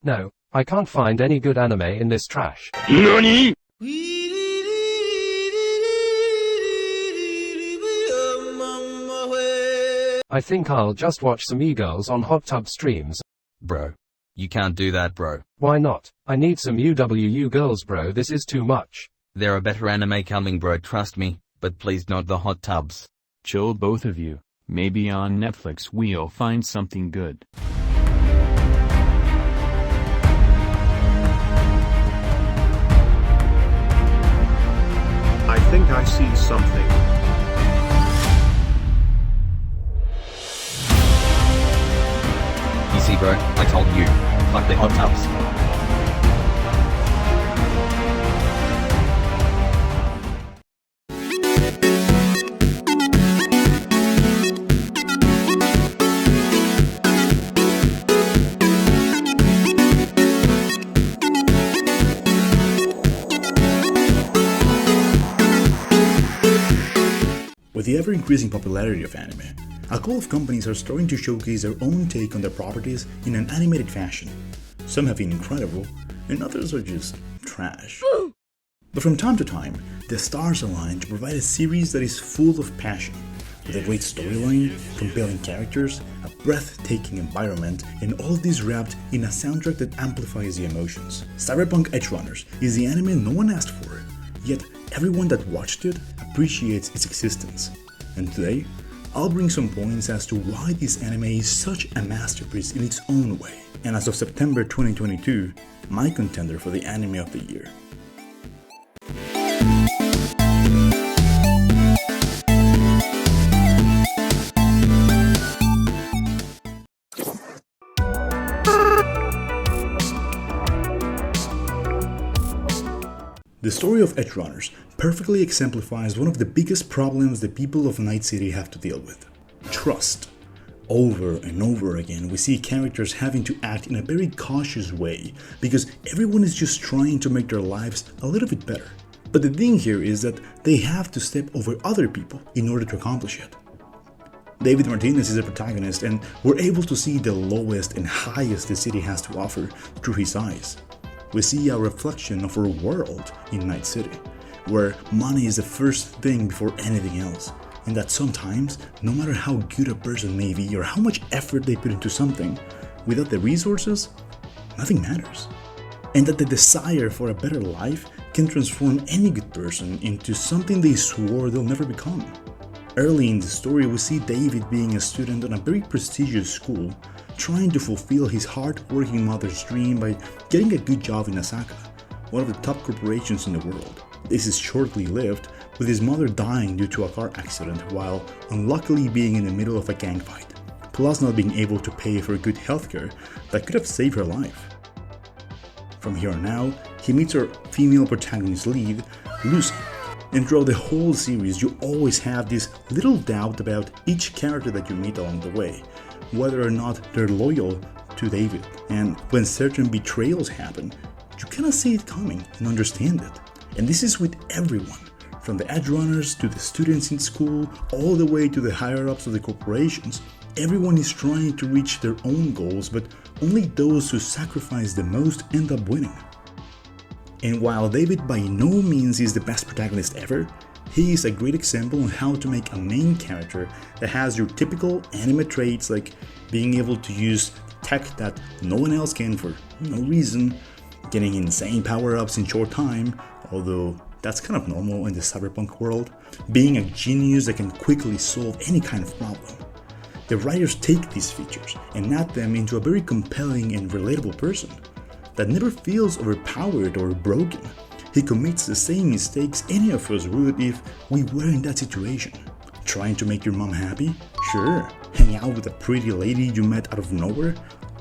No, I can't find any good anime in this trash. NANI?! I think I'll just watch some e-girls on hot tub streams. Bro. You can't do that, bro. Why not? I need some UWU girls, bro. This is too much. There are better anime coming, bro, trust me, but please not the hot tubs. Chill, both of you. Maybe on Netflix we'll find something good. I think I see something. You see, bro, I told you. Fuck the hot tubs. With the ever-increasing popularity of anime, a couple of companies are starting to showcase their own take on their properties in an animated fashion. Some have been incredible, and others are just trash. But from time to time, the stars align to provide a series that is full of passion, with a great storyline, compelling characters, a breathtaking environment, and all of this wrapped in a soundtrack that amplifies the emotions. Cyberpunk Edgerunners is the anime no one asked for, yet everyone that watched it appreciates its existence. And today, I'll bring some points as to why this anime is such a masterpiece in its own way, and as of September 2022, my contender for the anime of the year. The story of Edgerunners perfectly exemplifies one of the biggest problems the people of Night City have to deal with: trust. Over and over again, we see characters having to act in a very cautious way because everyone is just trying to make their lives a little bit better. But the thing here is that they have to step over other people in order to accomplish it. David Martinez is the protagonist, and we're able to see the lowest and highest the city has to offer through his eyes. We see a reflection of our world in Night City, where money is the first thing before anything else, and that sometimes, no matter how good a person may be or how much effort they put into something, without the resources, nothing matters. And that the desire for a better life can transform any good person into something they swore they'll never become. Early in the story, we see David being a student on a very prestigious school, trying to fulfill his hard-working mother's dream by getting a good job in Osaka, one of the top corporations in the world. This is shortly lived, with his mother dying due to a car accident while unluckily being in the middle of a gang fight, plus not being able to pay for good healthcare that could have saved her life. From here on out, he meets our female protagonist lead, Lucy, and throughout the whole series you always have this little doubt about each character that you meet along the way, whether or not they're loyal to David. And when certain betrayals happen, you cannot see it coming and understand it. And this is with everyone, from the Edgerunners to the students in school, all the way to the higher-ups of the corporations. Everyone is trying to reach their own goals, but only those who sacrifice the most end up winning. And while David by no means is the best protagonist ever, he is a great example on how to make a main character that has your typical anime traits, like being able to use tech that no one else can for no reason, getting insane power-ups in short time, although that's kind of normal in the cyberpunk world, being a genius that can quickly solve any kind of problem. The writers take these features and add them into a very compelling and relatable person that never feels overpowered or broken. He commits the same mistakes any of us would if we were in that situation. Trying to make your mom happy? Sure. Hang out with a pretty lady you met out of nowhere?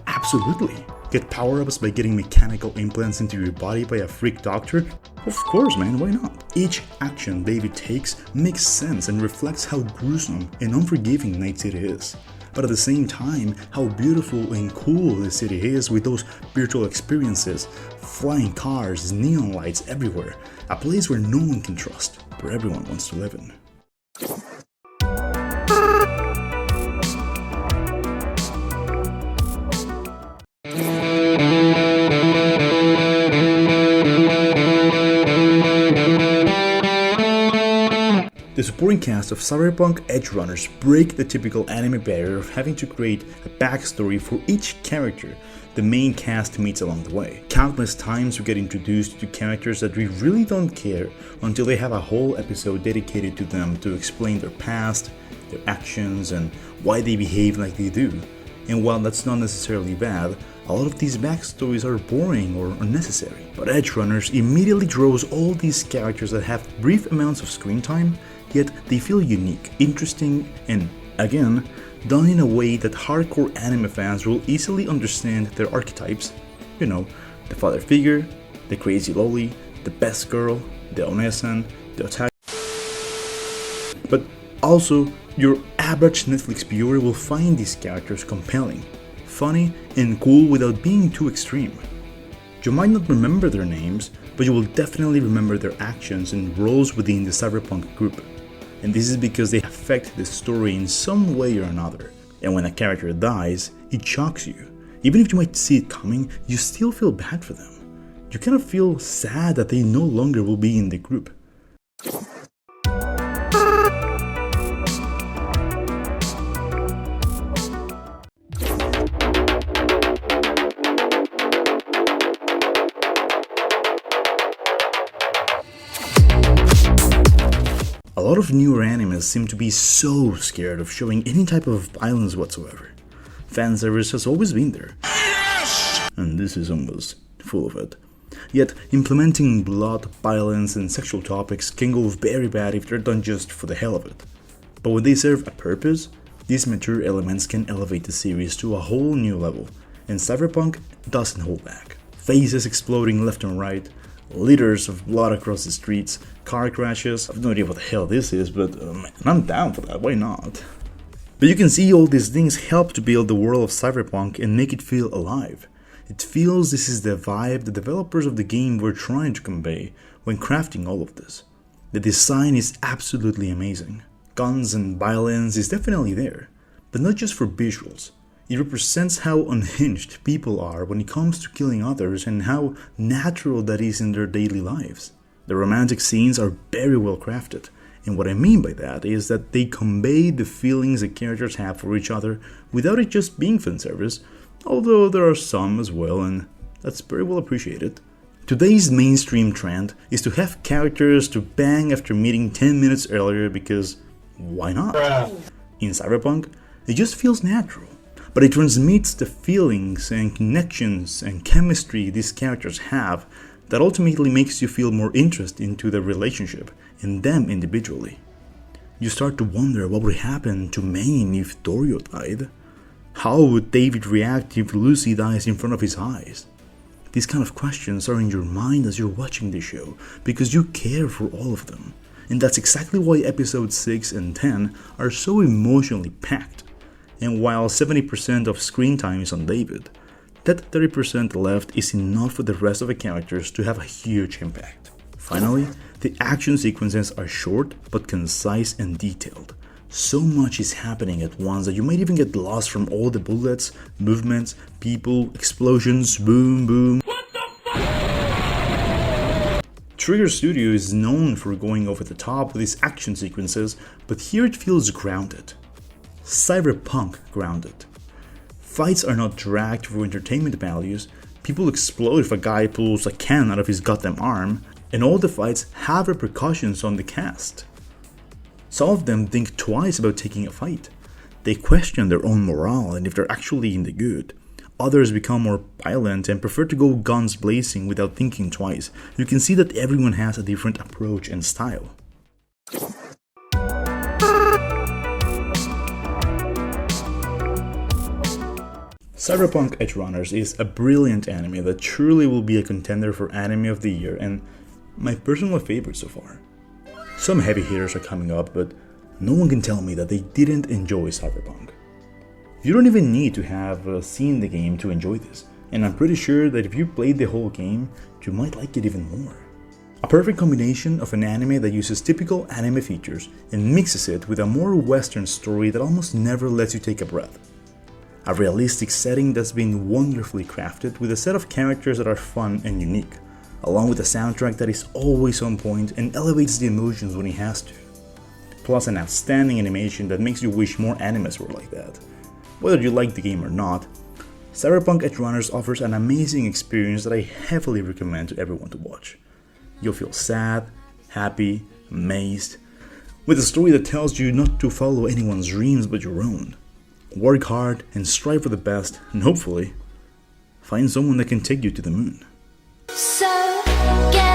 Absolutely. Get power-ups by getting mechanical implants into your body by a freak doctor? Of course, man, why not? Each action David takes makes sense and reflects how gruesome and unforgiving Night City is. But at the same time, how beautiful and cool the city is with those virtual experiences, flying cars, neon lights everywhere, a place where no one can trust, where everyone wants to live in. supporting cast of Cyberpunk Edgerunners break the typical anime barrier of having to create a backstory for each character the main cast meets along the way. Countless times we get introduced to characters that we really don't care until they have a whole episode dedicated to them to explain their past, their actions, and why they behave like they do. And while that's not necessarily bad, a lot of these backstories are boring or unnecessary. But Edgerunners immediately draws all these characters that have brief amounts of screen time, yet they feel unique, interesting, and, again, done in a way that hardcore anime fans will easily understand their archetypes. You know, the father figure, the crazy loli, the best girl, the onesan, the otaku. But also, your average Netflix viewer will find these characters compelling, funny, and cool without being too extreme. You might not remember their names, but you will definitely remember their actions and roles within the Cyberpunk group. And this is because they affect the story in some way or another. And when a character dies, it shocks you. Even if you might see it coming, you still feel bad for them. You kind of feel sad that they no longer will be in the group. A lot of newer animes seem to be so scared of showing any type of violence whatsoever. Fanservice has always been there. Yes! And this is almost full of it. Yet, implementing blood, violence, and sexual topics can go very bad if they're done just for the hell of it. But when they serve a purpose, these mature elements can elevate the series to a whole new level, and Cyberpunk doesn't hold back. Faces exploding left and right, liters of blood across the streets, car crashes. I have no idea what the hell this is, but I'm down for that, why not? But you can see all these things help to build the world of Cyberpunk and make it feel alive. It feels this is the vibe the developers of the game were trying to convey when crafting all of this. The design is absolutely amazing. Guns and violence is definitely there, but not just for visuals. It represents how unhinged people are when it comes to killing others and how natural that is in their daily lives. The romantic scenes are very well crafted, and what I mean by that is that they convey the feelings the characters have for each other without it just being fanservice, although there are some as well, and that's very well appreciated. Today's mainstream trend is to have characters to bang after meeting 10 minutes earlier because why not? In Cyberpunk, it just feels natural. But it transmits the feelings and connections and chemistry these characters have that ultimately makes you feel more interest into the relationship and them individually. You start to wonder what would happen to Maine if Dorio died. How would David react if Lucy dies in front of his eyes? These kind of questions are in your mind as you're watching the show because you care for all of them. And that's exactly why episodes 6 and 10 are so emotionally packed. And while 70% of screen time is on David, that 30% left is enough for the rest of the characters to have a huge impact. Finally, the action sequences are short but concise and detailed. So much is happening at once that you might even get lost from all the bullets, movements, people, explosions, boom, boom. What the fuck? Trigger Studio is known for going over the top with its action sequences, but here it feels grounded. Cyberpunk grounded. Fights are not dragged for entertainment values, people explode if a guy pulls a can out of his goddamn arm, and all the fights have repercussions on the cast. Some of them think twice about taking a fight. They question their own morale and if they're actually in the good. Others become more violent and prefer to go guns blazing without thinking twice. You can see that everyone has a different approach and style. Cyberpunk Edgerunners is a brilliant anime that truly will be a contender for Anime of the Year and my personal favorite so far. Some heavy hitters are coming up, but no one can tell me that they didn't enjoy Cyberpunk. You don't even need to have seen the game to enjoy this, and I'm pretty sure that if you played the whole game, you might like it even more. A perfect combination of an anime that uses typical anime features and mixes it with a more Western story that almost never lets you take a breath. A realistic setting that's been wonderfully crafted with a set of characters that are fun and unique, along with a soundtrack that is always on point and elevates the emotions when it has to. plus an outstanding animation that makes you wish more animes were like that. Whether you like the game or not, Cyberpunk Edgerunners offers an amazing experience that I heavily recommend to everyone to watch. You'll feel sad, happy, amazed, with a story that tells you not to follow anyone's dreams but your own. Work hard and strive for the best, and hopefully, find someone that can take you to the moon. So get